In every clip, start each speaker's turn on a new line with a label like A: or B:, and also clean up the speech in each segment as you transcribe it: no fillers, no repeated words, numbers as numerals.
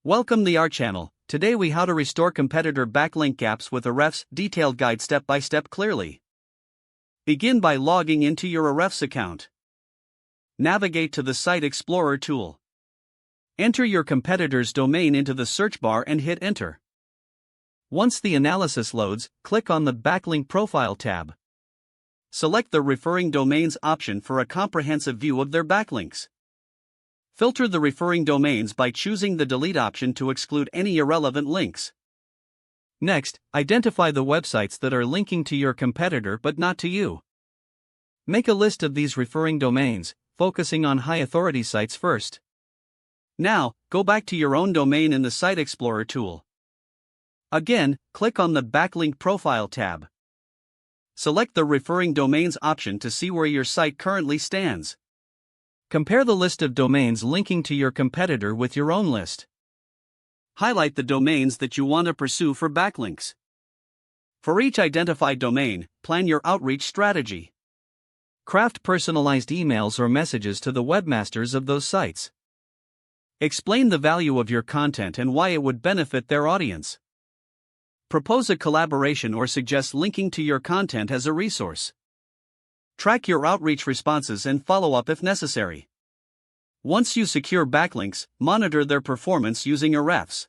A: Welcome to our channel. Today we how to restore competitor backlink gaps with Ahrefs detailed guide step by step clearly. Begin by logging into your Ahrefs account. Navigate to the Site Explorer tool. Enter your competitor's domain into the search bar and hit enter. Once the analysis loads, click on the Backlink Profile tab. Select the Referring Domains option for a comprehensive view of their backlinks. Filter the referring domains by choosing the Delete option to exclude any irrelevant links. Next, identify the websites that are linking to your competitor but not to you. Make a list of these referring domains, focusing on high-authority sites first. Now, go back to your own domain in the Site Explorer tool. Again, click on the Backlink Profile tab. Select the Referring Domains option to see where your site currently stands. Compare the list of domains linking to your competitor with your own list. Highlight the domains that you want to pursue for backlinks. For each identified domain, plan your outreach strategy. Craft personalized emails or messages to the webmasters of those sites. Explain the value of your content and why it would benefit their audience. Propose a collaboration or suggest linking to your content as a resource. Track your outreach responses and follow up if necessary. Once you secure backlinks, monitor their performance using Ahrefs.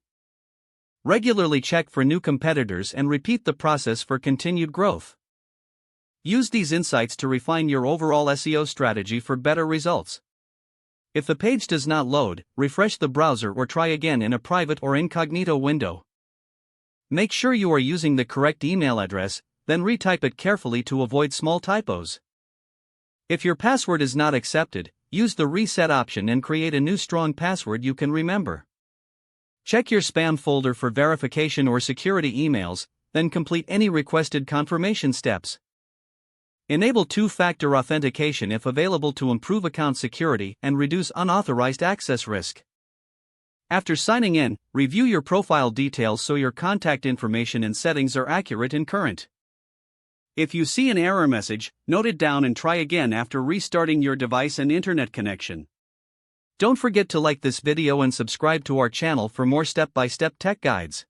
A: Regularly check for new competitors and repeat the process for continued growth. Use these insights to refine your overall SEO strategy for better results. If the page does not load, refresh the browser or try again in a private or incognito window. Make sure you are using the correct email address, then retype it carefully to avoid small typos. If your password is not accepted, use the reset option and create a new strong password you can remember. Check your spam folder for verification or security emails, then complete any requested confirmation steps. Enable two-factor authentication if available to improve account security and reduce unauthorized access risk. After signing in, review your profile details so your contact information and settings are accurate and current. If you see an error message, note it down and try again after restarting your device and internet connection. Don't forget to like this video and subscribe to our channel for more step-by-step tech guides.